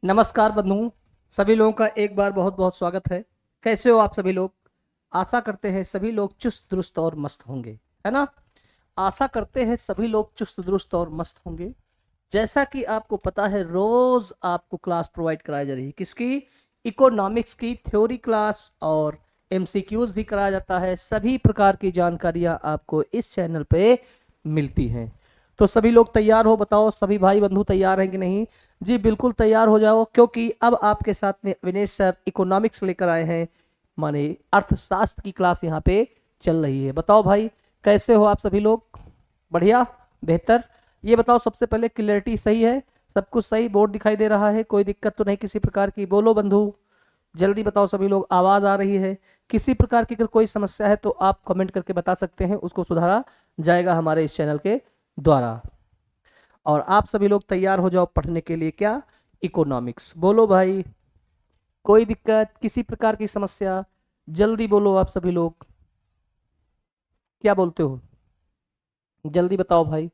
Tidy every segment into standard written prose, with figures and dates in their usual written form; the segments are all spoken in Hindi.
नमस्कार बंधु, सभी लोगों का एक बार बहुत बहुत स्वागत है। कैसे हो आप सभी लोग? आशा करते हैं सभी लोग चुस्त दुरुस्त और मस्त होंगे, है ना। आशा करते हैं सभी लोग चुस्त दुरुस्त और मस्त होंगे। जैसा कि आपको पता है, रोज आपको क्लास प्रोवाइड कराई जा रही है। किसकी? इकोनॉमिक्स की थ्योरी क्लास, और एमसीक्यूज भी कराया जाता है। सभी प्रकार की जानकारियां आपको इस चैनल पे मिलती हैं। तो सभी लोग तैयार हो? बताओ सभी भाई बंधु तैयार हैं कि नहीं? जी बिल्कुल तैयार हो जाओ, क्योंकि अब आपके साथ में विनेश सर इकोनॉमिक्स लेकर आए हैं, माने अर्थशास्त्र की क्लास यहाँ पे चल रही है। बताओ भाई, कैसे हो आप सभी लोग? बढ़िया, बेहतर। ये बताओ सबसे पहले, क्लियरिटी सही है? सब कुछ सही? बोर्ड दिखाई दे रहा है? कोई दिक्कत तो नहीं किसी प्रकार की? बोलो बंधु, जल्दी बताओ सभी लोग। आवाज आ रही है? किसी प्रकार की अगर कोई समस्या है तो आप कमेंट करके बता सकते हैं, उसको सुधारा जाएगा हमारे इस चैनल के द्वारा। और आप सभी लोग तैयार हो जाओ पढ़ने के लिए। क्या? इकोनॉमिक्स। बोलो भाई, कोई दिक्कत, किसी प्रकार की समस्या? जल्दी बोलो आप सभी लोग, क्या बोलते हो? जल्दी बताओ भाई।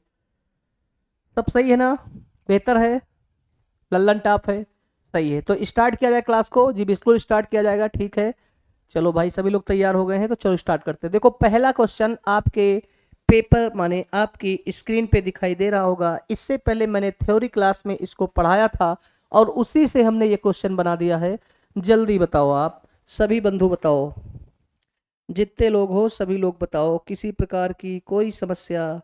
सब सही है ना? बेहतर है? लल्लन टाप है? सही है। तो स्टार्ट किया जाए क्लास को? जी बिल्कुल स्टार्ट किया जाएगा। ठीक है, चलो भाई, सभी लोग तैयार हो गए हैं तो चलो स्टार्ट करते हैं। देखो, पहला क्वेश्चन आपके पेपर माने आपकी स्क्रीन पे दिखाई दे रहा होगा। इससे पहले मैंने थ्योरी क्लास में इसको पढ़ाया था और उसी से हमने ये क्वेश्चन बना दिया है। जल्दी बताओ आप सभी बंधु, बताओ जितने लोग हो सभी लोग बताओ, किसी प्रकार की कोई समस्या?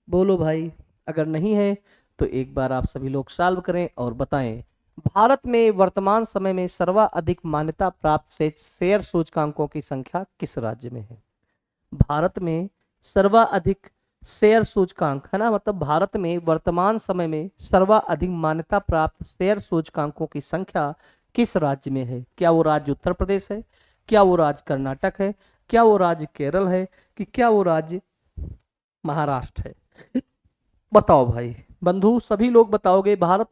बोलो भाई, अगर नहीं है तो एक बार आप सभी लोग सॉल्व करें और बताएं। भारत में वर्तमान समय में सर्वाधिक मान्यता प्राप्त से शेयर सूचकांकों की संख्या किस राज्य में है? भारत में सर्वाधिक शेयर सूचकांक, है ना, मतलब भारत में वर्तमान समय में सर्वाधिक मान्यता प्राप्त शेयर सूचकांकों की संख्या किस राज्य में है? क्या वो राज्य उत्तर प्रदेश है? क्या वो राज्य कर्नाटक है? क्या वो राज्य केरल है? कि क्या वो राज्य महाराष्ट्र है? बताओ भाई बंधु, सभी लोग बताओगे। भारत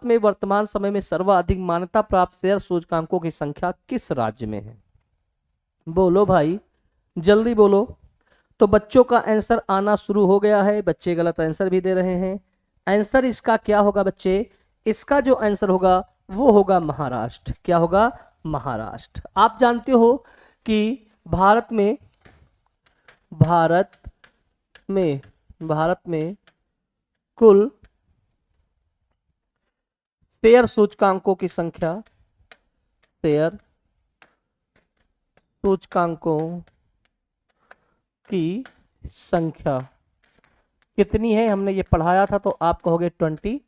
में वर्तमान समय में सर्वाधिक मान्यता प्राप्त शेयर सूचकांकों की संख्या किस राज्य में है? बोलो भाई, जल्दी बोलो। तो बच्चों का आंसर आना शुरू हो गया है। बच्चे गलत आंसर भी दे रहे हैं। आंसर इसका क्या होगा बच्चे? इसका जो आंसर होगा वो होगा महाराष्ट्र। क्या होगा? महाराष्ट्र। आप जानते हो कि भारत में भारत में भारत में कुल शेयर सूचकांकों की संख्या, शेयर सूचकांकों की संख्या कितनी है? हमने ये पढ़ाया था तो आप कहोगे 23।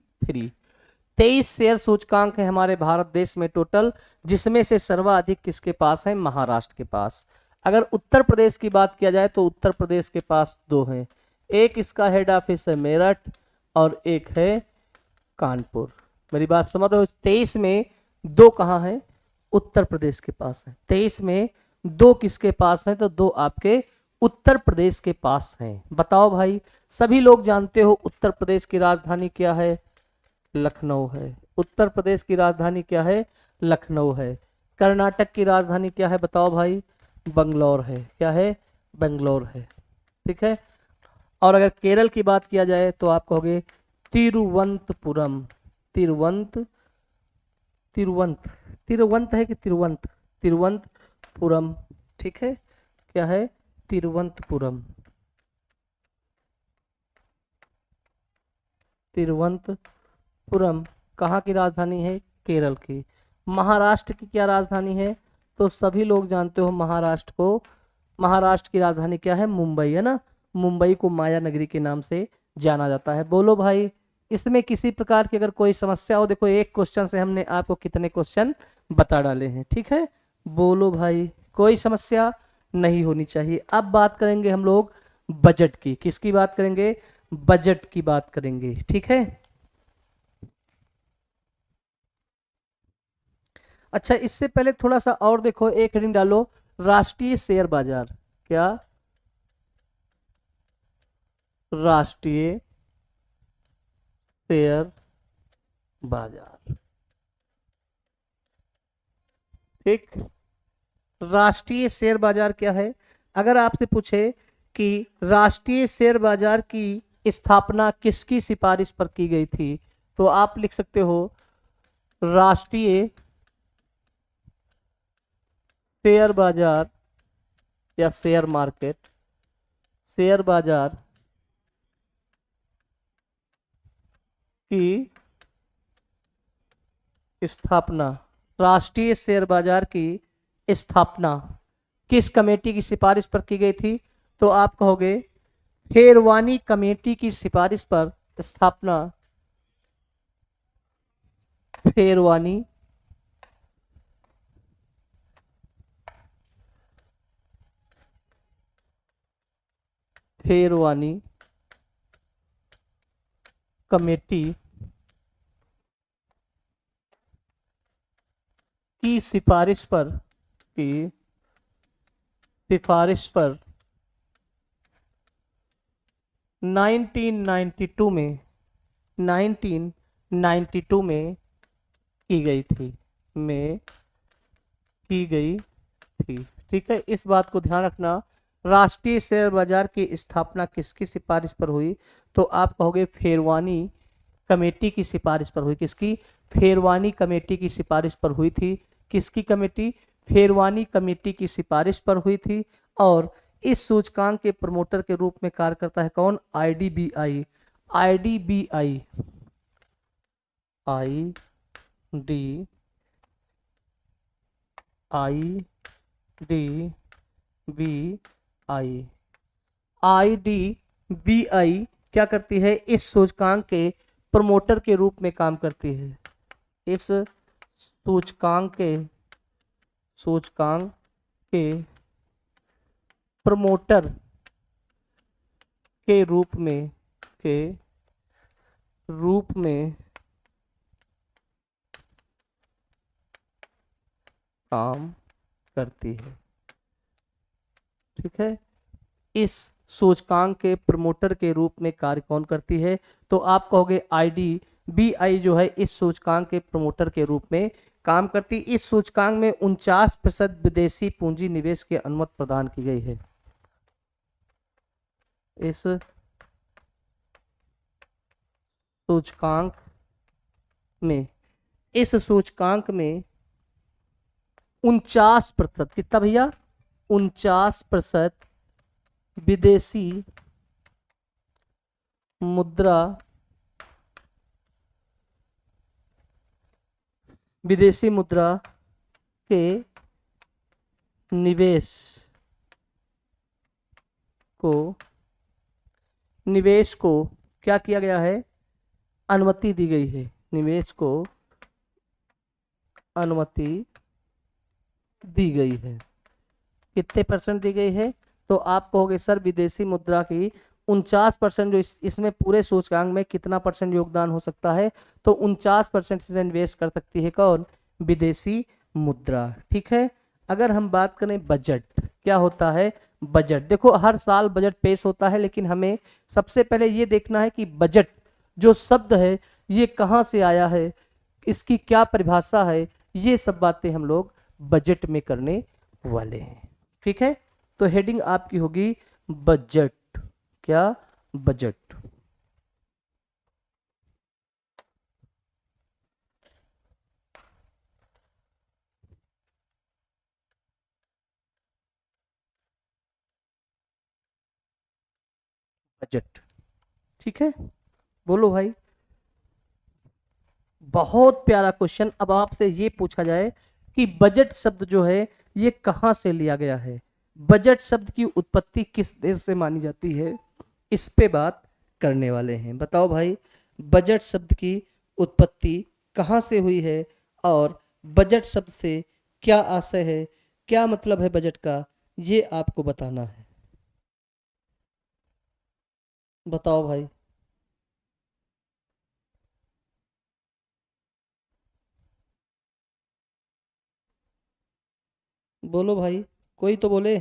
23 शेयर सूचकांक है हमारे भारत देश में टोटल, जिसमें से सर्वाधिक किसके पास है? महाराष्ट्र के पास। अगर उत्तर प्रदेश की बात किया जाए तो उत्तर प्रदेश के पास दो हैं। एक इसका हेड ऑफिस है मेरठ और एक है कानपुर। मेरी बात समझ रहे हो? 23 में दो कहाँ है? उत्तर प्रदेश के पास है। 23 में दो किसके पास है? तो दो आपके उत्तर प्रदेश के पास हैं। बताओ भाई, सभी लोग जानते हो उत्तर प्रदेश की राजधानी क्या है? लखनऊ है। उत्तर प्रदेश की राजधानी क्या है? लखनऊ है। कर्नाटक की राजधानी क्या है? बताओ भाई। बंगलौर है। क्या है? बंगलौर है। ठीक है। और अगर केरल की बात किया जाए तो आप कहोगे तिरुवंतपुरम। तिरुवंत तिरुवंत तिरुवंत है कि तिरुवंत? तिरुवंतपुरम। ठीक है। क्या है? तिरुवंतपुरम। तिरुवंतपुरम कहाँ की राजधानी है? केरल की। महाराष्ट्र की क्या राजधानी है? तो सभी लोग जानते हो महाराष्ट्र को। महाराष्ट्र की राजधानी क्या है? मुंबई, है ना। मुंबई को माया नगरी के नाम से जाना जाता है। बोलो भाई, इसमें किसी प्रकार की अगर कोई समस्या हो? देखो, एक क्वेश्चन से हमने आपको कितने क्वेश्चन बता डाले हैं। ठीक है। बोलो भाई, कोई समस्या नहीं होनी चाहिए। अब बात करेंगे हम लोग बजट की। किसकी बात करेंगे? बजट की बात करेंगे। ठीक है। अच्छा, इससे पहले थोड़ा सा और देखो, एक हेडिंग डालो, राष्ट्रीय शेयर बाजार। क्या? राष्ट्रीय शेयर बाजार। ठीक। राष्ट्रीय शेयर बाजार क्या है? अगर आपसे पूछे कि राष्ट्रीय शेयर बाजार की स्थापना किसकी सिफारिश पर की गई थी, तो आप लिख सकते हो राष्ट्रीय शेयर बाजार या शेयर मार्केट, शेयर बाजार की स्थापना, राष्ट्रीय शेयर बाजार की स्थापना किस कमेटी की सिफारिश पर की गई थी? तो आप कहोगे शेरवानी कमेटी की सिफारिश पर स्थापना शेरवानी शेरवानी कमेटी की सिफारिश पर की सिफारिश पर 1992 में 1992 में की गई थी, में की गई थी। ठीक है, इस बात को ध्यान रखना। राष्ट्रीय शेयर बाजार की स्थापना किसकी सिफारिश पर हुई? तो आप कहोगे फेरवानी कमेटी की सिफारिश पर हुई। किसकी? फेरवानी कमेटी की सिफारिश पर हुई थी। किसकी कमेटी? फेरवानी कमेटी की सिफारिश पर हुई थी। और इस सूचकांक के प्रमोटर के रूप में कार्य करता है कौन? IDBI. IDBI I D I D B I I D B I क्या करती है? इस सूचकांक के प्रमोटर के रूप में काम करती है। इस सूचकांक के प्रमोटर के रूप में काम करती है। ठीक है, इस सूचकांक के प्रमोटर के रूप में कार्य कौन करती है? तो आप कहोगे आईडीबीआई जो है इस सूचकांक के प्रमोटर के रूप में काम करती। इस सूचकांक में 49% विदेशी पूंजी निवेश की अनुमति प्रदान की गई है। इस सूचकांक में 49%, कितना भैया? 49% विदेशी मुद्रा के निवेश को क्या किया गया है? अनुमति दी गई है। निवेश को अनुमति दी गई है। कितने परसेंट दी गई है? तो आप कहोगे सर विदेशी मुद्रा की 49% जो इसमें पूरे सूचकांक में कितना परसेंट योगदान हो सकता है? तो 49% इसमें निवेश कर सकती है कौन? विदेशी मुद्रा। ठीक है, अगर हम बात करें बजट, क्या होता है बजट? देखो हर साल बजट पेश होता है, लेकिन हमें सबसे पहले ये देखना है कि बजट जो शब्द है ये कहाँ से आया है, इसकी क्या परिभाषा है, ये सब बातें हम लोग बजट में करने वाले हैं। ठीक है, तो हेडिंग आपकी होगी बजट। क्या? बजट। बजट। ठीक है, बोलो भाई। बहुत प्यारा क्वेश्चन। अब आपसे ये पूछा जाए कि बजट शब्द जो है ये कहाँ से लिया गया है, बजट शब्द की उत्पत्ति किस देश से मानी जाती है, इस पे बात करने वाले हैं। बताओ भाई, बजट शब्द की उत्पत्ति कहाँ से हुई है और बजट शब्द से क्या आशय है, क्या मतलब है बजट का, ये आपको बताना है। बताओ भाई। बोलो भाई, कोई तो बोले।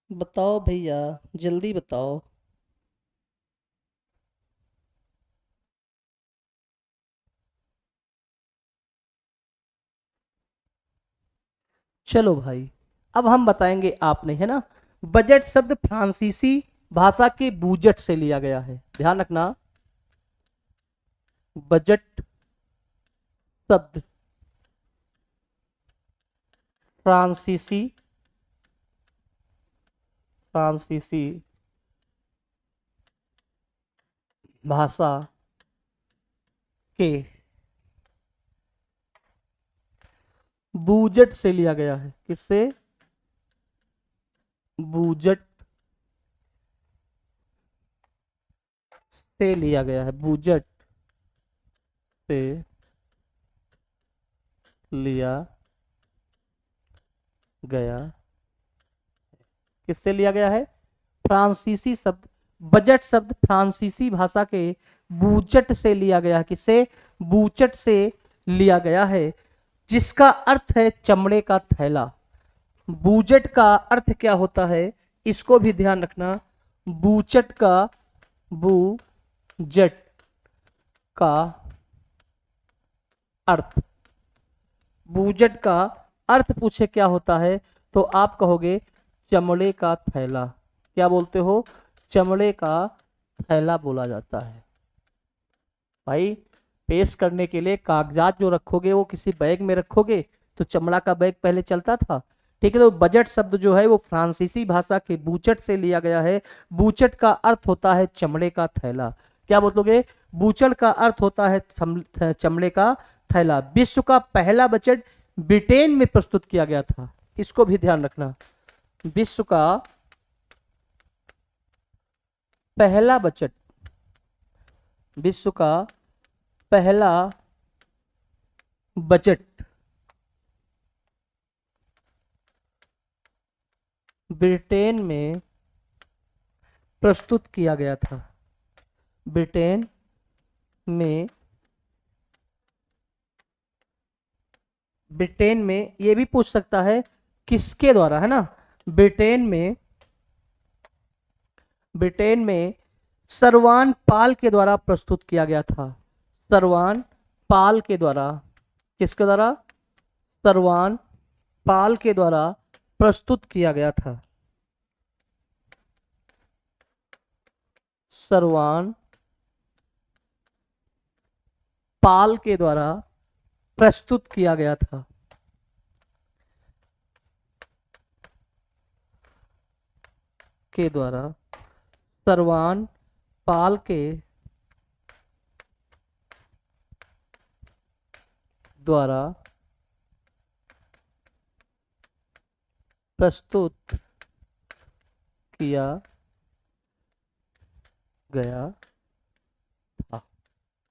बताओ भैया, जल्दी बताओ। चलो भाई, अब हम बताएंगे आपने, है ना। बजट शब्द फ्रांसीसी भाषा के बूजट से लिया गया है, ध्यान रखना। बजट शब्द फ्रांसीसी फ्रांसीसी भाषा के बूजट से लिया गया है। किससे? बूजट से लिया गया है, बूजट से लिया गया। किससे लिया गया है? फ्रांसीसी शब्द, बजट शब्द फ्रांसीसी भाषा के बूचट से लिया गया है। किससे? बूचट से लिया गया है, जिसका अर्थ है चमड़े का थैला। बूचट का अर्थ क्या होता है, इसको भी ध्यान रखना। बूचट का बूजट का अर्थ, बूजट का अर्थ पूछे क्या होता है, तो आप कहोगे चमड़े का थैला। क्या बोलते हो? चमड़े का थैला बोला जाता है। भाई, पेश करने के लिए कागजात जो रखोगे वो किसी बैग में रखोगे, तो चमड़ा का बैग पहले चलता था, ठीक है। तो बजट शब्द जो है वो फ्रांसीसी भाषा के बूचट से लिया गया है। बूचट का अर्थ होता है चमड़े का थैला। क्या बोलोगे? बूचट का अर्थ होता है चमड़े का थैला। विश्व का पहला बजट ब्रिटेन में प्रस्तुत किया गया था, इसको भी ध्यान रखना। विश्व का पहला बजट, विश्व का पहला बजट ब्रिटेन में प्रस्तुत किया गया था। ब्रिटेन में, ब्रिटेन में ये भी पूछ सकता है किसके द्वारा, है ना। ब्रिटेन में सरवान पाल के द्वारा प्रस्तुत किया गया था। सरवान पाल के द्वारा, किसके द्वारा? सरवान पाल के द्वारा प्रस्तुत किया गया था। सरवान पाल के द्वारा प्रस्तुत किया गया था। के द्वारा, सरवान पाल के द्वारा प्रस्तुत किया गया था।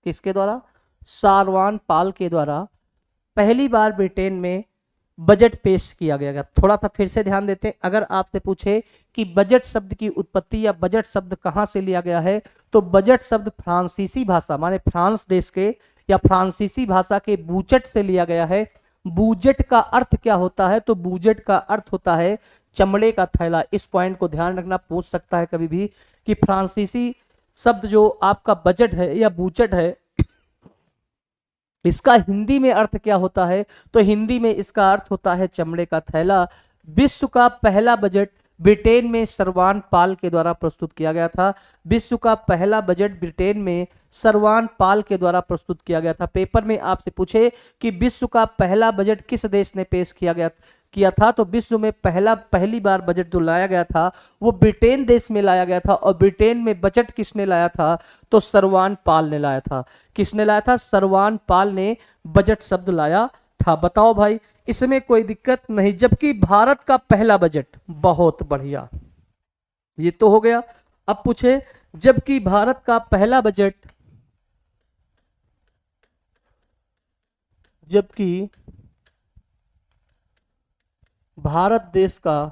किसके द्वारा? सरवान पाल के द्वारा पहली बार ब्रिटेन में बजट पेश किया गया। थोड़ा सा फिर से ध्यान देते हैं। अगर आपसे पूछे कि बजट शब्द की उत्पत्ति या बजट शब्द कहां से लिया गया है, तो बजट शब्द फ्रांसीसी भाषा माने फ्रांस देश के या फ्रांसीसी भाषा के बूचट से लिया गया है। बूजट का अर्थ क्या होता है, तो बूजट का अर्थ होता है चमड़े का थैला। इस पॉइंट को ध्यान रखना, पूछ सकता है कभी भी कि फ्रांसीसी शब्द जो आपका बजट है या बूचट है, इसका हिंदी में अर्थ क्या होता है, तो हिंदी में इसका अर्थ होता है चमड़े का थैला। विश्व का पहला बजट ब्रिटेन में सरवान पाल के द्वारा प्रस्तुत किया गया था। विश्व का पहला बजट ब्रिटेन में सरवान पाल के द्वारा प्रस्तुत किया गया था। पेपर में आपसे पूछे कि विश्व का पहला बजट किस देश ने पेश किया था, तो विश्व में पहली बार बजट जो लाया गया था वो ब्रिटेन देश में लाया गया था। और ब्रिटेन में बजट किसने लाया था, तो सरवान पाल ने लाया था। किसने लाया था? सरवान पाल ने बजट शब्द लाया था। बताओ भाई, इसमें कोई दिक्कत नहीं। जबकि भारत का पहला बजट, बहुत बढ़िया, ये तो हो गया। अब पूछे जबकि भारत का पहला बजट, जबकि भारत देश का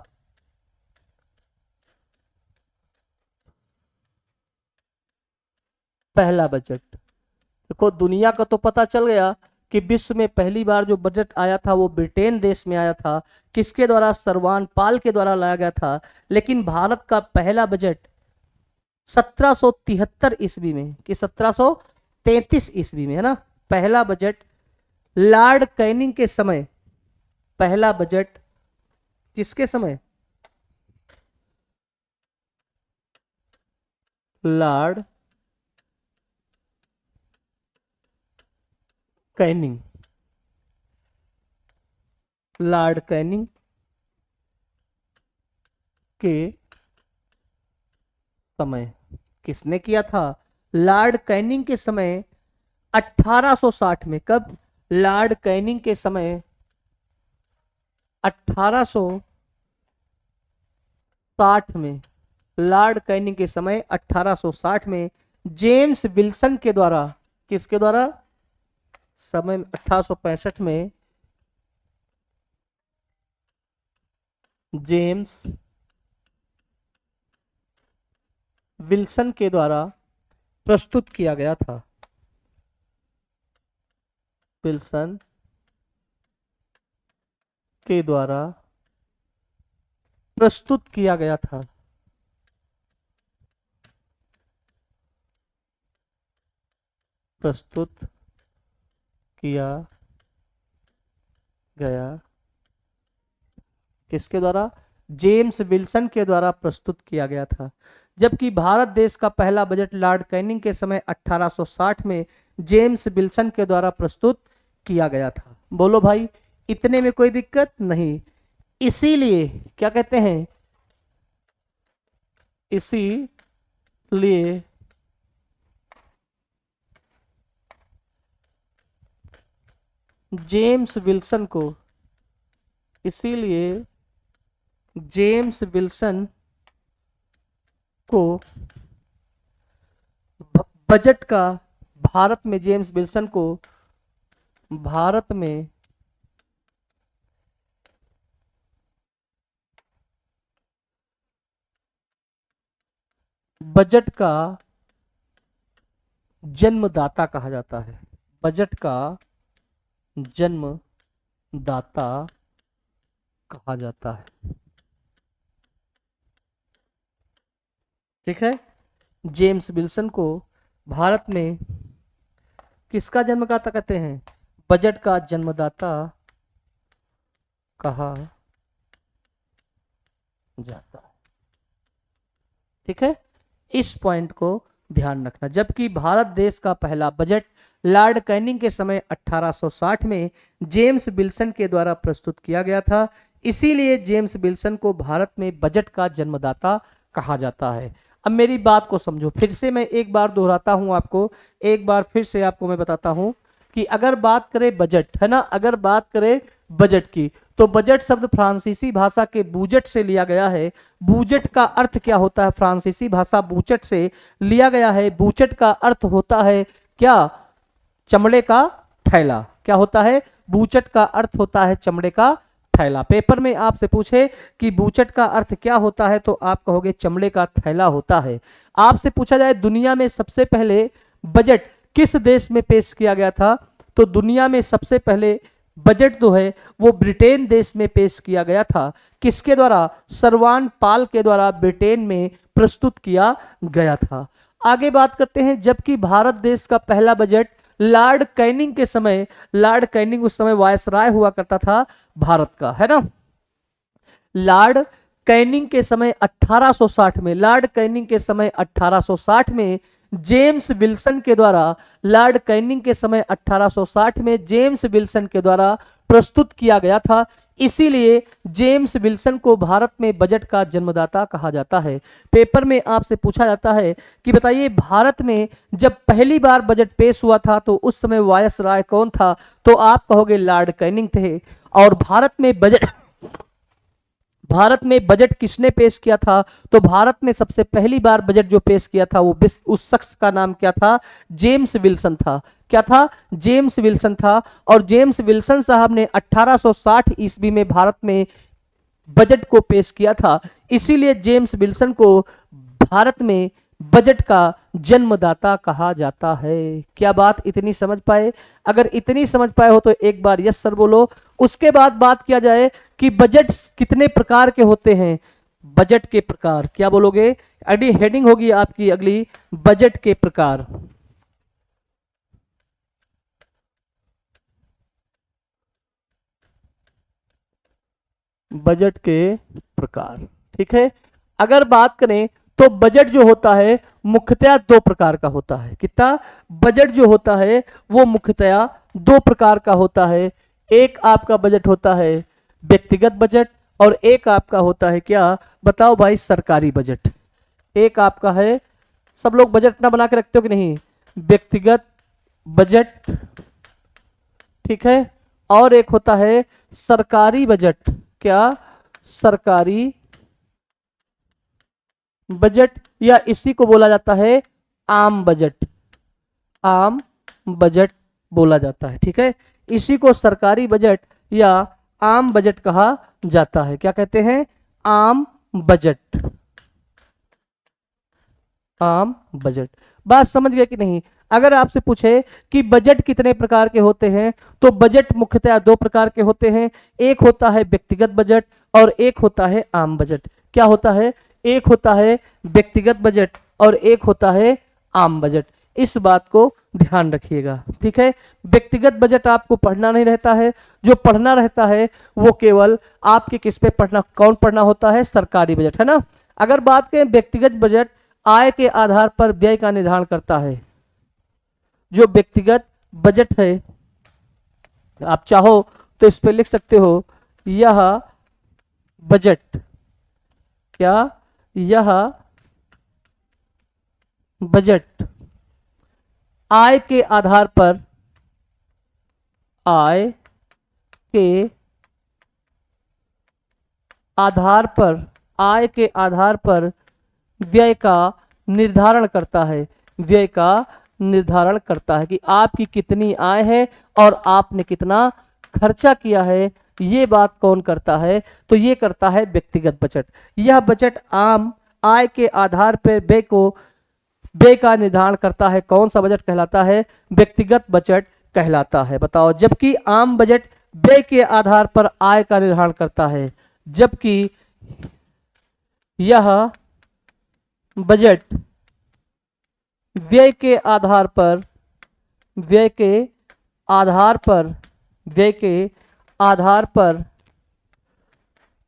पहला बजट, देखो दुनिया का तो पता चल गया कि विश्व में पहली बार जो बजट आया था वो ब्रिटेन देश में आया था। किसके द्वारा? सरवान पाल के द्वारा लाया गया था। लेकिन भारत का पहला बजट 1773 ईस्वी में कि 1733 ईस्वी में, है ना, पहला बजट लॉर्ड कैनिंग के समय पहला बजट किसके समय? Lord Canning. लॉर्ड कैनिंग के समय। किसने किया था? लॉर्ड कैनिंग के समय 1860 में। कब? लॉर्ड कैनिंग के समय 1860 में। लॉर्ड कैनिंग के समय 1860 में जेम्स विल्सन के द्वारा, किसके द्वारा? समय 1865 में जेम्स विल्सन के द्वारा प्रस्तुत किया गया था। विल्सन के द्वारा प्रस्तुत किया गया था। प्रस्तुत किया गया किसके द्वारा? जेम्स विल्सन के द्वारा प्रस्तुत किया गया था। जबकि भारत देश का पहला बजट लॉर्ड कैनिंग के समय 1860 में जेम्स विल्सन के द्वारा प्रस्तुत किया गया था। बोलो भाई, इतने में कोई दिक्कत नहीं। इसीलिए क्या कहते हैं? इसीलिए जेम्स विल्सन को, इसीलिए जेम्स विल्सन को बजट का, भारत में जेम्स विल्सन को भारत में बजट का जन्मदाता कहा जाता है। बजट का जन्मदाता कहा जाता है। ठीक है, जेम्स विल्सन को भारत में किसका जन्मदाता कहते हैं? बजट का जन्मदाता कहा जाता है। ठीक है, इस पॉइंट को ध्यान रखना। जबकि भारत देश का पहला बजट लॉर्ड कैनिंग के समय 1860 में जेम्स विल्सन के द्वारा प्रस्तुत किया गया था, इसीलिए जेम्स विल्सन को भारत में बजट का जन्मदाता कहा जाता है। अब मेरी बात को समझो, फिर से मैं एक बार दोहराता हूं आपको, एक बार फिर से आपको मैं बताता हूं कि अगर बात करें बजट, है ना, अगर बात करें बजट की, तो बजट शब्द फ्रांसीसी भाषा के बूजेट से लिया गया है। बूजेट का अर्थ क्या होता है? फ्रांसीसी भाषा बूचट से लिया गया है। बूचट का अर्थ होता है क्या? चमड़े का थैला। क्या होता है? बूचट का अर्थ होता है चमड़े का थैला। पेपर में आपसे पूछे कि बूचट का अर्थ क्या होता है, तो आप कहोगे चमड़े का थैला होता है। आपसे पूछा जाए दुनिया में सबसे पहले बजट किस देश में पेश किया गया था, तो दुनिया में सबसे पहले बजट जो है वो ब्रिटेन देश में पेश किया गया था। किसके द्वारा? सरवान पाल के द्वारा ब्रिटेन में प्रस्तुत किया गया था। आगे बात करते हैं। जबकि भारत देश का पहला बजट लॉर्ड कैनिंग के समय, लॉर्ड कैनिंग उस समय वायसराय हुआ करता था भारत का, है ना। लॉर्ड कैनिंग के समय 1860 में, लॉर्ड कैनिंग के समय 1860 में जेम्स विल्सन के द्वारा, लॉर्ड कैनिंग के समय 1860 में जेम्स विल्सन के द्वारा प्रस्तुत किया गया था। इसीलिए जेम्स विल्सन को भारत में बजट का जन्मदाता कहा जाता है। पेपर में आपसे पूछा जाता है कि बताइए भारत में जब पहली बार बजट पेश हुआ था तो उस समय वायसराय कौन था, तो आप कहोगे लॉर्ड कैनिंग थे। और भारत में बजट किसने पेश किया था, तो भारत में सबसे पहली बार बजट जो पेश किया था वो उस शख्स का नाम क्या था? जेम्स विल्सन था। क्या था? जेम्स विल्सन था। और जेम्स विल्सन साहब ने 1860 ईस्वी में भारत में बजट को पेश किया था। इसीलिए जेम्स विल्सन को भारत में बजट का जन्मदाता कहा जाता है। क्या बात इतनी समझ पाए? अगर इतनी समझ पाए हो तो एक बार यस सर बोलो। उसके बाद बात किया जाए कि बजट कितने प्रकार के होते हैं। बजट के प्रकार क्या बोलोगे? अगली हेडिंग होगी आपकी अगली, बजट के प्रकार। बजट के प्रकार। ठीक है, अगर बात करें तो बजट जो होता है मुख्यतया दो प्रकार का होता है। कितना? बजट जो होता है वो मुख्यतया दो प्रकार का होता है। एक आपका बजट होता है व्यक्तिगत बजट और एक आपका होता है क्या? बताओ भाई, सरकारी बजट। एक आपका है, सब लोग बजट अपना बना के रखते हो कि नहीं? व्यक्तिगत बजट, ठीक है, और एक होता है सरकारी बजट। क्या? सरकारी बजट, या इसी को बोला जाता है आम बजट। आम बजट बोला जाता है। ठीक है, इसी को सरकारी बजट या आम बजट कहा जाता है। क्या कहते हैं? आम बजट। आम बजट। बात समझ गए कि नहीं? अगर आपसे पूछे कि बजट कितने प्रकार के होते हैं, तो बजट मुख्यतः दो प्रकार के होते हैं। एक होता है व्यक्तिगत बजट और एक होता है आम बजट। क्या होता है? एक होता है व्यक्तिगत बजट और एक होता है आम बजट। इस बात को ध्यान रखिएगा। ठीक है, व्यक्तिगत बजट आपको पढ़ना नहीं रहता है। जो पढ़ना रहता है वो केवल आपके किस पे पढ़ना, कौन पढ़ना होता है? सरकारी बजट, है ना। अगर बात करें व्यक्तिगत बजट आय के आधार पर व्यय का निर्धारण करता है। जो व्यक्तिगत बजट है, आप चाहो तो इस पे लिख सकते हो, यह बजट, क्या? यह बजट आय के आधार पर, आय के आधार पर, आय के आधार पर व्यय का निर्धारण करता है। व्यय का निर्धारण करता है कि आपकी कितनी आय है और आपने कितना खर्चा किया है। ये बात कौन करता है? तो ये करता है व्यक्तिगत बजट। यह बजट आम आय के आधार पर व्यय का निर्धारण करता है। कौन सा बजट कहलाता है? व्यक्तिगत बजट कहलाता है। बताओ, जबकि आम बजट व्यय के आधार पर आय का निर्धारण करता है, जबकि यह बजट व्यय के आधार पर, व्यय के आधार पर, व्यय के आधार पर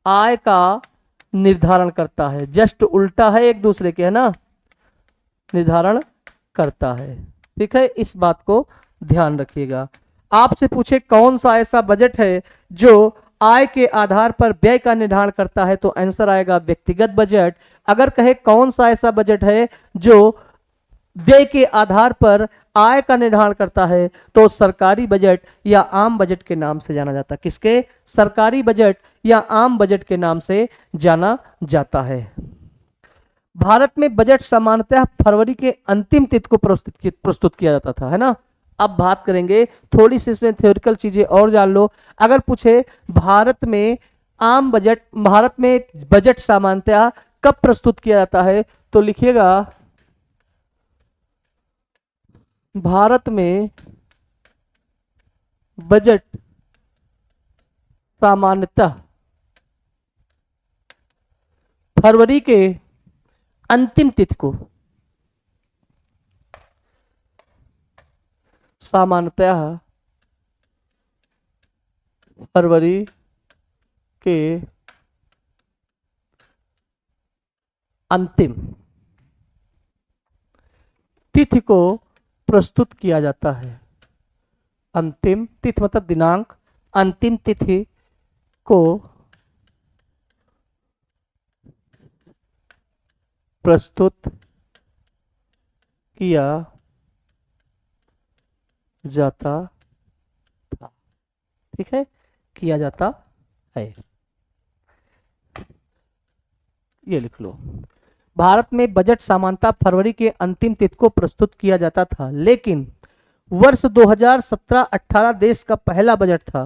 आय का निर्धारण करता है। जस्ट उल्टा है एक दूसरे के, है ना, निर्धारण करता है। ठीक है, इस बात को ध्यान रखिएगा। आपसे पूछे कौन सा ऐसा बजट है जो आय के आधार पर व्यय का निर्धारण करता है, तो आंसर आएगा व्यक्तिगत बजट। अगर कहे कौन सा ऐसा बजट है जो व्यय के आधार पर आय का निर्धारण करता है, तो सरकारी बजट या आम बजट के नाम से जाना जाता है। किसके? सरकारी बजट या आम बजट के नाम से जाना जाता है। भारत में बजट सामान्यतः फरवरी के अंतिम तिथि को प्रस्तुत किया जाता था, है ना। अब बात करेंगे थोड़ी सी इसमें थ्योरिकल चीजें और जान लो। अगर पूछे भारत में आम बजट, भारत में बजट सामान्यतः कब प्रस्तुत किया जाता है, तो लिखिएगा भारत में बजट सामान्यतः फरवरी के अंतिम तिथि को, सामान्यतः फरवरी के अंतिम तिथि को प्रस्तुत किया जाता है। अंतिम तिथि मतलब दिनांक, अंतिम तिथि को प्रस्तुत किया जाता था। ठीक है, किया जाता है, ये लिख लो। भारत में बजट सामान्यतः फरवरी के अंतिम तिथि को प्रस्तुत किया जाता था, लेकिन वर्ष 2017-18 देश का पहला बजट था,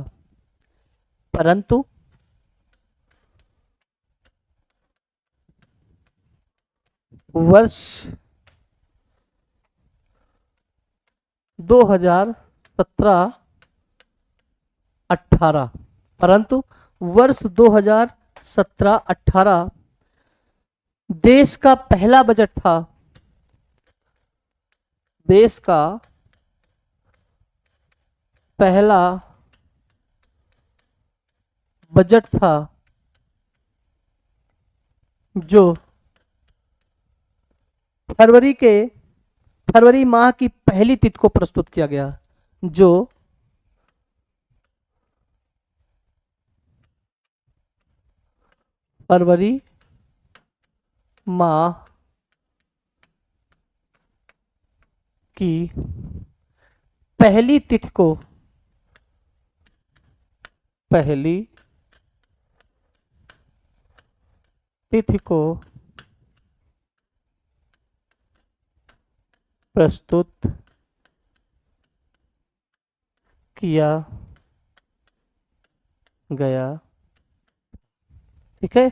परंतु वर्ष 2017-18, परंतु वर्ष 2017-18 देश का पहला बजट था, देश का पहला बजट था, जो फरवरी माह की पहली तिथि को प्रस्तुत किया गया, जो फरवरी माह की पहली तिथि को प्रस्तुत किया गया। ठीक है,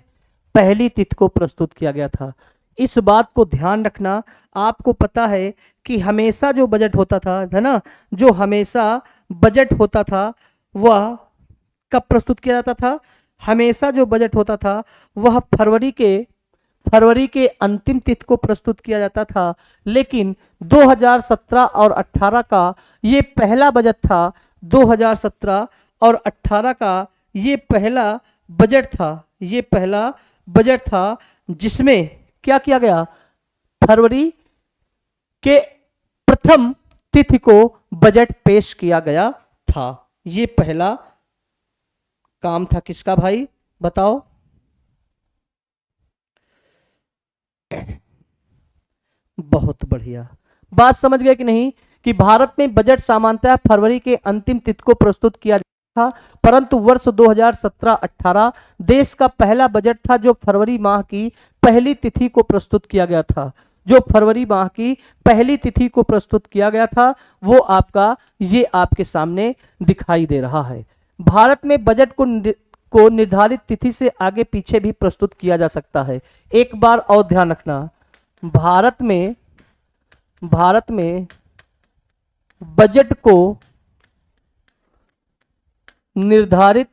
पहली तिथि को प्रस्तुत किया गया था। इस बात को ध्यान रखना। आपको पता है कि हमेशा जो बजट होता था, है ना, जो हमेशा बजट होता था वह कब प्रस्तुत किया जाता था? हमेशा जो बजट होता था वह फरवरी के अंतिम तिथि को प्रस्तुत किया जाता था। लेकिन 2017 और 18 का ये पहला बजट था। 2017 और 18 का ये पहला बजट था। ये पहला बजट था जिसमें क्या किया गया? फरवरी के प्रथम तिथि को बजट पेश किया गया था। ये पहला काम था किसका भाई, बताओ? बहुत बढ़िया। बात समझ गए कि नहीं कि भारत में बजट सामान्यतः फरवरी के अंतिम तिथि को प्रस्तुत किया था, परंतु वर्ष 2017-18 देश का पहला बजट था जो फरवरी माह की पहली तिथि को प्रस्तुत किया गया था। जो फरवरी माह की पहली तिथि को प्रस्तुत किया गया था वो आपका ये आपके सामने दिखाई दे रहा है। भारत में बजट को निर्धारित तिथि से आगे पीछे भी प्रस्तुत किया जा सकता है। एक बार और ध्यान रखना, भारत में बजट को निर्धारित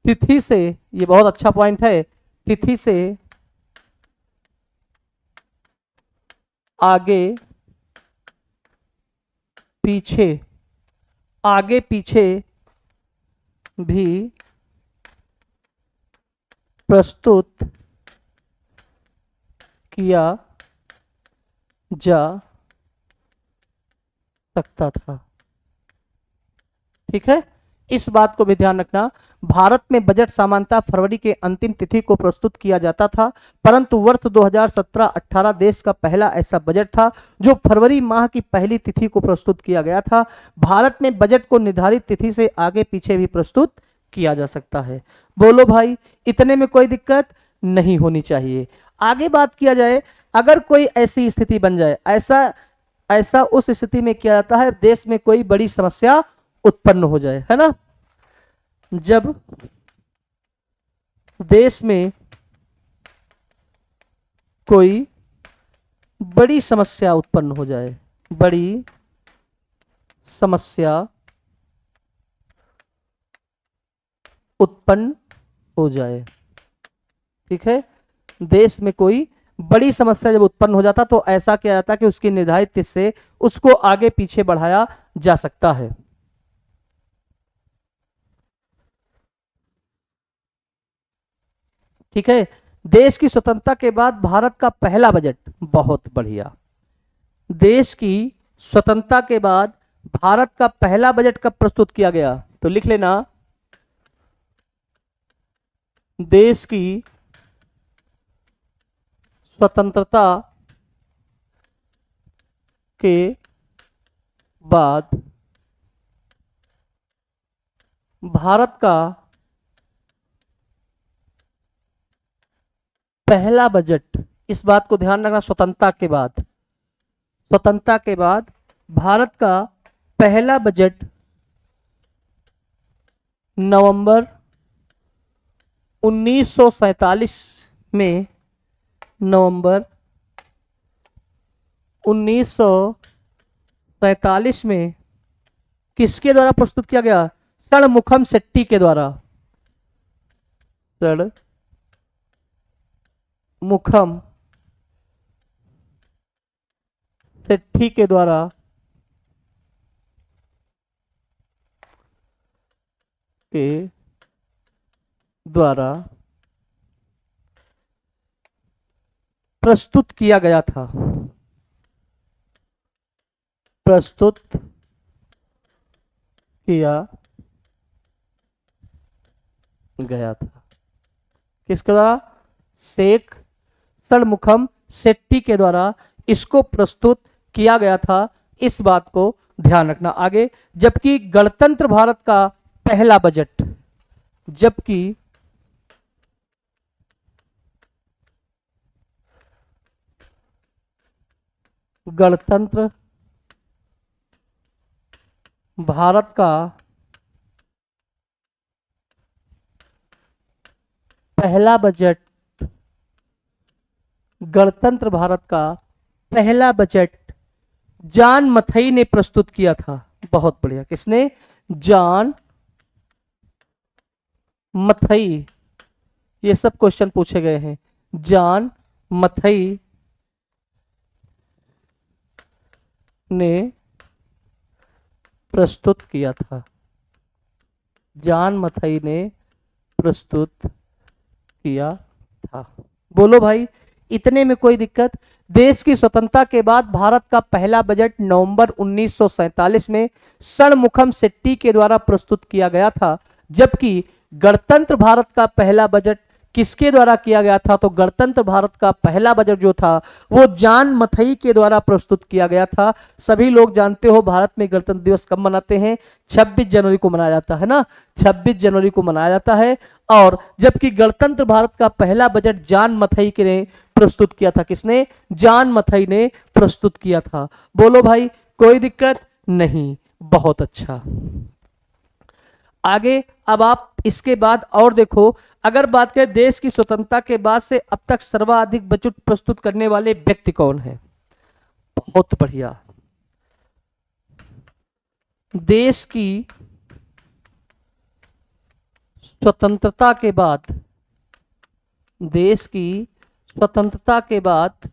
तिथि से, ये बहुत अच्छा पॉइंट है, तिथि से आगे पीछे भी प्रस्तुत किया जा सकता था। ठीक है, इस बात को भी ध्यान रखना। भारत में बजट सामान्यतः फरवरी के अंतिम तिथि को प्रस्तुत किया जाता था, परंतु वर्ष 2017-18 देश का पहला ऐसा बजट था जो फरवरी माह की पहली तिथि को प्रस्तुत किया गया था। भारत में बजट को निर्धारित तिथि से आगे पीछे भी प्रस्तुत किया जा सकता है। बोलो भाई, इतने में कोई दिक्कत नहीं होनी चाहिए। आगे बात किया जाए, अगर कोई ऐसी स्थिति बन जाए, ऐसा उस स्थिति में किया जाता है देश में कोई बड़ी समस्या उत्पन्न हो जाए, है ना। जब देश में कोई बड़ी समस्या उत्पन्न हो जाए, बड़ी समस्या उत्पन्न हो जाए, ठीक है, देश में कोई बड़ी समस्या जब उत्पन्न हो जाता तो ऐसा किया जाता कि उसकी निर्धारित तिथि से उसको आगे पीछे बढ़ाया जा सकता है। ठीक है, देश की स्वतंत्रता के बाद भारत का पहला बजट, बहुत बढ़िया, देश की स्वतंत्रता के बाद भारत का पहला बजट कब प्रस्तुत किया गया? तो लिख लेना, देश की स्वतंत्रता के बाद भारत का पहला बजट, इस बात को ध्यान रखना, स्वतंत्रता के बाद भारत का पहला बजट नवंबर 1947 में, नवंबर 1947 में किसके द्वारा प्रस्तुत किया गया? षणमुखम शेट्टी के द्वारा, षणमुखम शेट्टी के द्वारा द्वारा प्रस्तुत किया गया था, प्रस्तुत किया गया था। किसके द्वारा? शेख षणमुखम शेट्टी के द्वारा इसको प्रस्तुत किया गया था। इस बात को ध्यान रखना। आगे, जबकि गणतंत्र भारत का पहला बजट, जबकि गणतंत्र भारत का पहला बजट, गणतंत्र भारत का पहला बजट जॉन मथई ने प्रस्तुत किया था। बहुत बढ़िया। किसने? जॉन मथई। ये सब क्वेश्चन पूछे गए हैं। जॉन मथई ने प्रस्तुत किया था। जॉन मथई ने प्रस्तुत किया था। बोलो भाई, इतने में कोई दिक्कत? देश की स्वतंत्रता के बाद भारत का पहला बजट नवंबर 1947 में षणमुखम शेट्टी के द्वारा प्रस्तुत किया गया था। जबकि गणतंत्र भारत का पहला बजट किसके द्वारा किया गया था? तो गणतंत्र भारत का पहला बजट जो था वो जॉन मथई के द्वारा प्रस्तुत किया गया था। सभी लोग जानते हो भारत में गणतंत्र दिवस कब मनाते हैं? 26 जनवरी को मनाया जाता है ना, 26 जनवरी को मनाया जाता है। और जबकि गणतंत्र भारत का पहला बजट जॉन मथई के ने प्रस्तुत किया था। किसने? जॉन मथई ने प्रस्तुत किया था। बोलो भाई, कोई दिक्कत नहीं? बहुत अच्छा। आगे अब आप इसके बाद और देखो, अगर बात करें देश की स्वतंत्रता के बाद से अब तक सर्वाधिक बजट प्रस्तुत करने वाले व्यक्ति कौन है? बहुत बढ़िया। देश की स्वतंत्रता के बाद, देश की स्वतंत्रता के बाद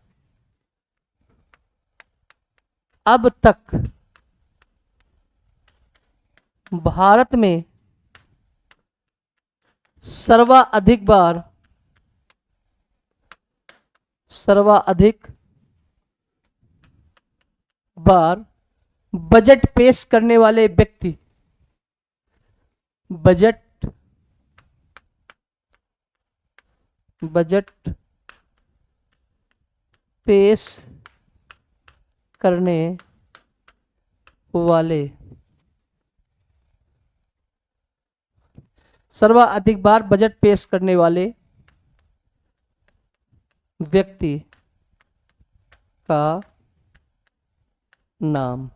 अब तक भारत में सर्वाधिक बार बजट पेश करने वाले व्यक्ति, बजट पेश करने वाले, सर्वाधिक बार बजट पेश करने वाले व्यक्ति का नाम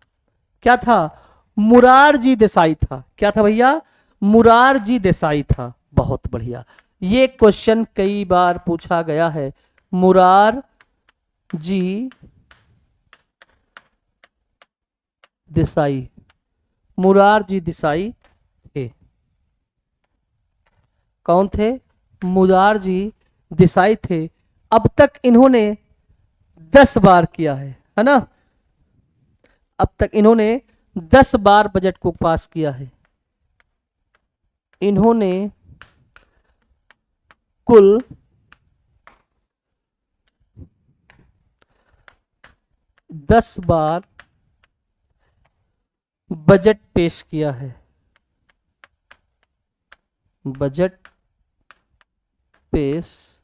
क्या था? मुरारजी देसाई था। क्या था भैया? मुरारजी देसाई था। बहुत बढ़िया। ये क्वेश्चन कई बार पूछा गया है। मुरारजी देसाई, मुरारजी देसाई थे। कौन थे? मुरारजी देसाई थे। अब तक इन्होंने 10 बार किया है ना? अब तक इन्होंने 10 बार बजट को पास किया है। इन्होंने कुल 10 बार बजट पेश किया है। बजट पेश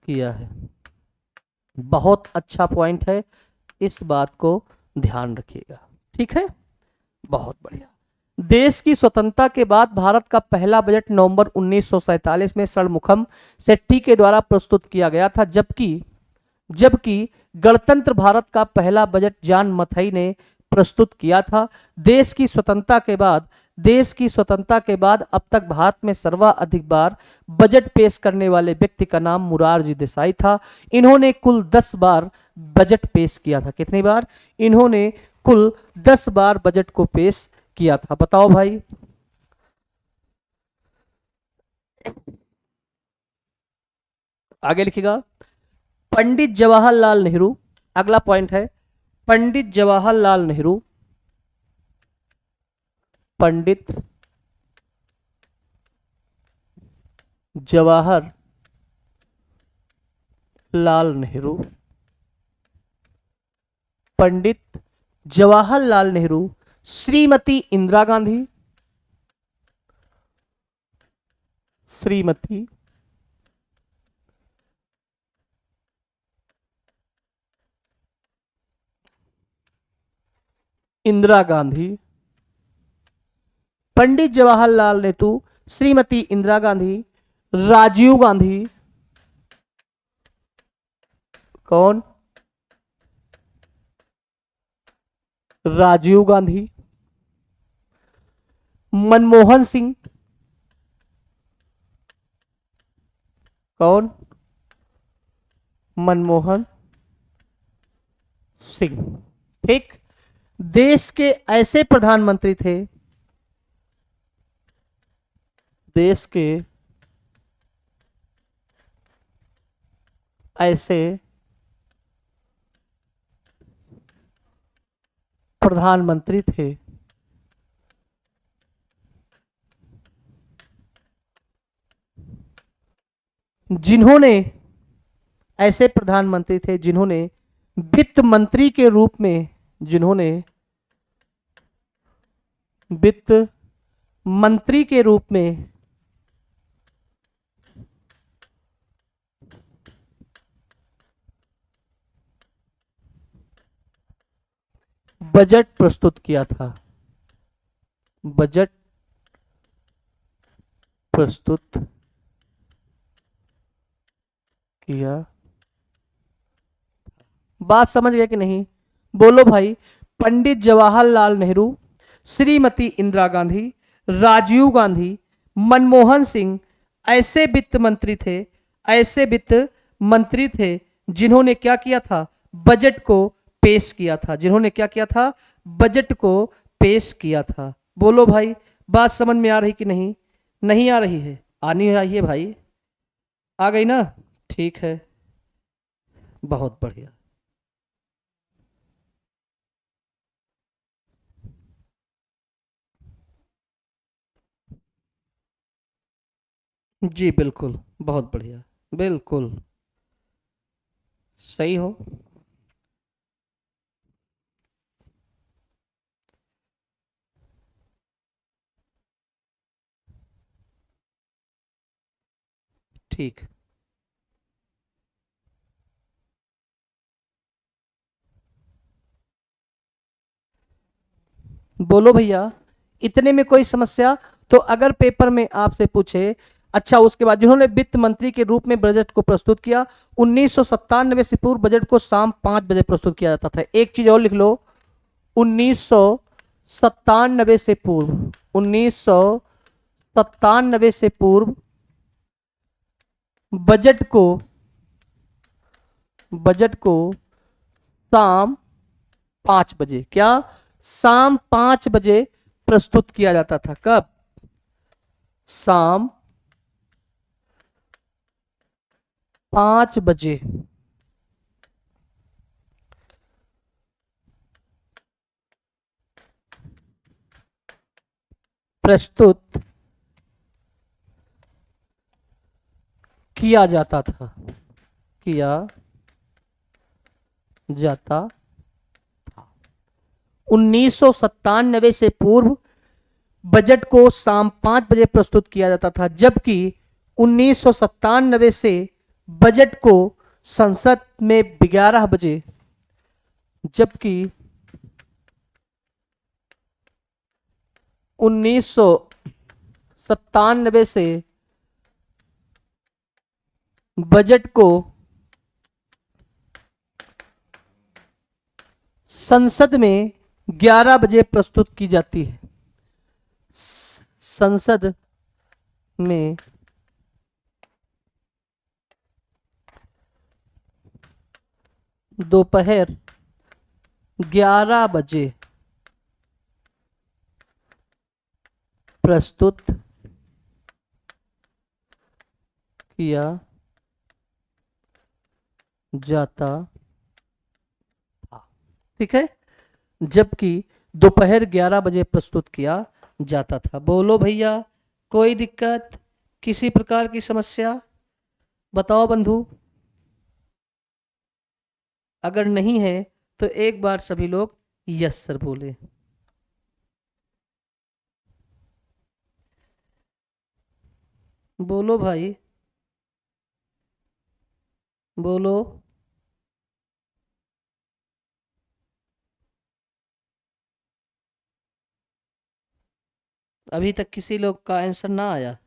किया है। बहुत अच्छा पॉइंट है, इस बात को ध्यान रखिएगा। ठीक है, बहुत बढ़िया। देश की स्वतंत्रता के बाद भारत का पहला बजट नवंबर 1947 में षणमुखम शेट्टी के द्वारा प्रस्तुत किया गया था। जबकि गणतंत्र भारत का पहला बजट जॉन मथई ने प्रस्तुत किया था। देश की स्वतंत्रता के बाद अब तक भारत में सर्वाधिक बार बजट पेश करने वाले व्यक्ति का नाम मुरारजी देसाई था। इन्होंने कुल 10 बार बजट पेश किया था। कितनी बार? इन्होंने कुल 10 बार बजट को पेश किया था। बताओ भाई। आगे लिखिएगा, पंडित जवाहरलाल नेहरू। अगला पॉइंट है पंडित जवाहरलाल नेहरू। पंडित जवाहर लाल नेहरू, पंडित जवाहरलाल नेहरू, श्रीमती इंदिरा गांधी, श्रीमती इंदिरा गांधी, पंडित जवाहरलाल नेहरू, श्रीमती इंदिरा गांधी, राजीव गांधी, कौन? राजीव गांधी, मनमोहन सिंह, कौन? मनमोहन सिंह। ठीक। देश के ऐसे प्रधानमंत्री थे, देश के ऐसे प्रधानमंत्री थे जिन्होंने, ऐसे प्रधानमंत्री थे जिन्होंने वित्त मंत्री के रूप में, जिन्होंने वित्त मंत्री के रूप में बजट प्रस्तुत किया था, बजट प्रस्तुत किया। बात समझ गए कि नहीं? बोलो भाई। पंडित जवाहरलाल नेहरू, श्रीमती इंदिरा गांधी, राजीव गांधी, मनमोहन सिंह ऐसे वित्त मंत्री थे, ऐसे वित्त मंत्री थे जिन्होंने क्या किया था? बजट को पेश किया था, जिन्होंने क्या किया था? बजट को पेश किया था। बोलो भाई, बात समझ में आ रही कि नहीं? नहीं आ रही है? आनी चाहिए भाई। आ गई ना? ठीक है, बहुत बढ़िया। जी बिल्कुल, बहुत बढ़िया, बिल्कुल सही हो। ठीक। बोलो भैया, इतने में कोई समस्या? तो अगर पेपर में आपसे पूछे, अच्छा उसके बाद जिन्होंने वित्त मंत्री के रूप में बजट को प्रस्तुत किया, 1997 से पूर्व बजट को शाम 5 बजे प्रस्तुत किया जाता था। एक चीज और लिख लो, 1997 से पूर्व, 1997 से पूर्व बजट को शाम 5 बजे, क्या? शाम 5 बजे प्रस्तुत किया जाता था। कब? शाम 5 बजे प्रस्तुत किया जाता था, किया जाता था। 1997 से पूर्व बजट को शाम 5 बजे प्रस्तुत किया जाता था, जबकि 1997 से बजट को संसद में 11 बजे, जबकि 1997 से बजट को संसद में 11 बजे प्रस्तुत की जाती है। संसद में दोपहर 11 बजे प्रस्तुत किया जाता था। ठीक है, जबकि दोपहर 11 बजे प्रस्तुत किया जाता था। बोलो भैया, कोई दिक्कत? किसी प्रकार की समस्या बताओ बंधु। अगर नहीं है तो एक बार सभी लोग यस सर बोले। बोलो भाई, बोलो। अभी तक किसी लोग का आंसर ना आया।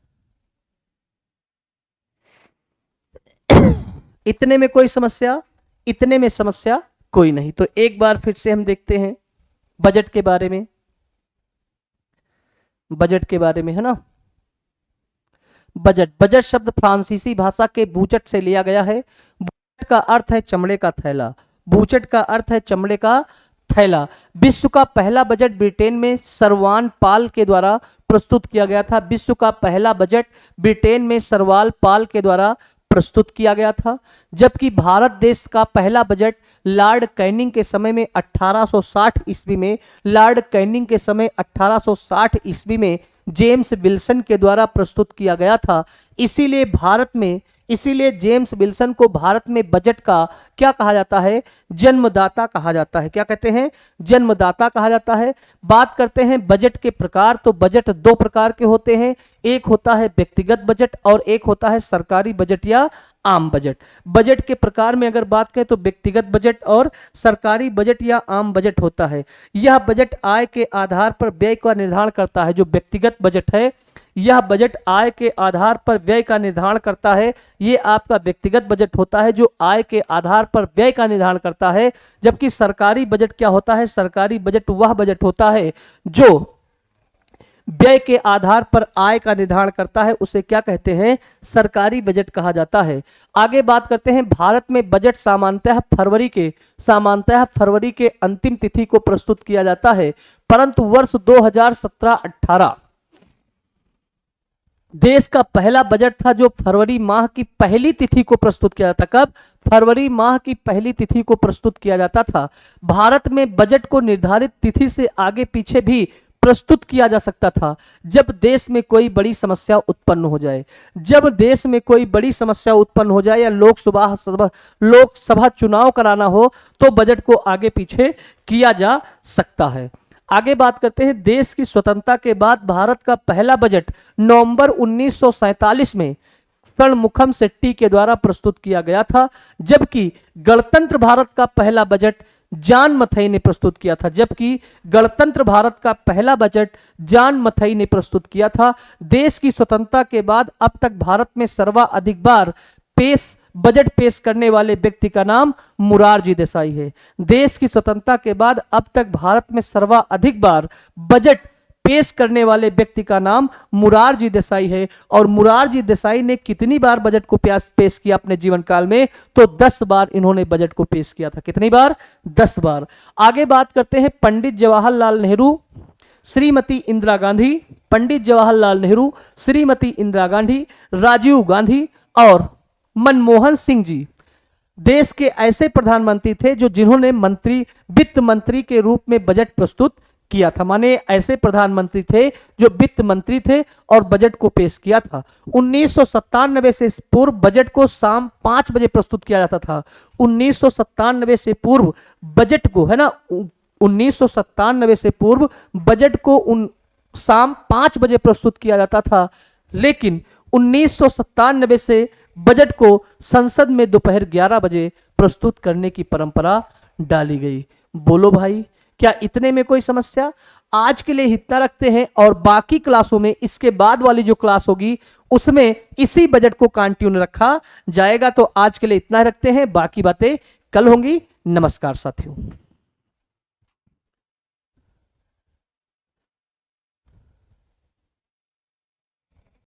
इतने में कोई समस्या, इतने में समस्या कोई नहीं। तो एक बार फिर से हम देखते हैं बजट के बारे में, बजट के बारे में, है ना। बजट, बजट शब्द फ्रांसीसी भाषा के बूचट से लिया गया है। बूचट का अर्थ है चमड़े का थैला, बूचट का अर्थ है चमड़े का थैला। विश्व का पहला बजट ब्रिटेन में सरवान पाल के द्वारा प्रस्तुत किया गया था। विश्व का पहला बजट ब्रिटेन में सरवाल पाल के द्वारा प्रस्तुत किया गया था। जबकि भारत देश का पहला बजट लॉर्ड कैनिंग के समय में 1860 ईस्वी में, लॉर्ड कैनिंग के समय 1860 ईस्वी में जेम्स विल्सन के द्वारा प्रस्तुत किया गया था। इसीलिए जेम्स विल्सन को भारत में बजट का क्या कहा जाता है? जन्मदाता कहा जाता है। क्या कहते हैं? जन्मदाता कहा जाता है। बात करते हैं बजट के प्रकार, तो बजट दो प्रकार के होते हैं। एक होता है व्यक्तिगत बजट और एक होता है सरकारी बजट या आम बजट। बजट के प्रकार में अगर बात करें तो व्यक्तिगत बजट और सरकारी बजट या आम बजट होता है। यह बजट आय के आधार पर व्यय का निर्धारण करता है। जो व्यक्तिगत बजट है, यह बजट आय के आधार पर व्यय का निर्धारण करता है। ये आपका व्यक्तिगत बजट होता है जो आय के आधार पर व्यय का निर्धारण करता है। जबकि सरकारी बजट क्या होता है? सरकारी बजट वह बजट होता है जो व्यय के आधार पर आय का निर्धारण करता है। उसे क्या कहते हैं? सरकारी बजट कहा जाता है। आगे बात करते हैं, भारत में बजट सामान्यतः फरवरी के अंतिम तिथि को प्रस्तुत किया जाता है। परंतु वर्ष 2017-18 देश का पहला बजट था जो फरवरी माह की पहली तिथि को प्रस्तुत किया जाता। कब? फरवरी माह की पहली तिथि को प्रस्तुत किया जाता था। भारत में बजट को निर्धारित तिथि से आगे पीछे भी प्रस्तुत किया जा सकता था जब देश में कोई बड़ी समस्या उत्पन्न हो जाए। जब देश में कोई बड़ी समस्या उत्पन्न हो जाए या लोकसभा चुनाव कराना हो तो बजट को आगे पीछे किया जा सकता है। आगे बात करते हैं, देश की स्वतंत्रता के बाद भारत का पहला बजट नवंबर 1947 में षणमुखम शेट्टी के द्वारा प्रस्तुत किया गया था। जबकि गणतंत्र भारत का पहला बजट जॉन मथाई ने प्रस्तुत किया था। जबकि गणतंत्र भारत का पहला बजट जॉन मथाई ने प्रस्तुत किया था। देश की स्वतंत्रता के बाद अब तक भारत में सर्वाधिक बार बजट पेश करने वाले व्यक्ति का नाम मोरारजी देसाई है। देश की स्वतंत्रता के बाद अब तक भारत में सर्वाधिक बार बजट पेश करने वाले व्यक्ति का नाम मोरारजी देसाई है। और मोरारजी देसाई ने कितनी बार बजट को पेश किया अपने जीवन काल में? तो 10 बार इन्होंने बजट को पेश किया था। कितनी बार? 10 बार। आगे बात करते हैं, पंडित जवाहरलाल नेहरू, श्रीमती इंदिरा गांधी, पंडित जवाहरलाल नेहरू, श्रीमती इंदिरा गांधी, राजीव गांधी और मनमोहन सिंह जी देश के ऐसे प्रधानमंत्री थे जो जिन्होंने वित्त मंत्री के रूप में बजट प्रस्तुत किया था। माने ऐसे प्रधानमंत्री थे जो वित्त मंत्री थे और बजट को पेश किया था। 1997 से पूर्व बजट को शाम 5 बजे प्रस्तुत किया जाता था। 1997 से पूर्व बजट को, है ना, 1997 से पूर्व बजट को शाम 5 बजे प्रस्तुत किया जाता था। लेकिन 1997 से बजट को संसद में दोपहर 11 बजे प्रस्तुत करने की परंपरा डाली गई। बोलो भाई, क्या इतने में कोई समस्या? आज के लिए इतना रखते हैं और बाकी क्लासों में, इसके बाद वाली जो क्लास होगी उसमें इसी बजट को कंटिन्यू रखा जाएगा। तो आज के लिए इतना रखते हैं, बाकी बातें कल होंगी। नमस्कार साथियों।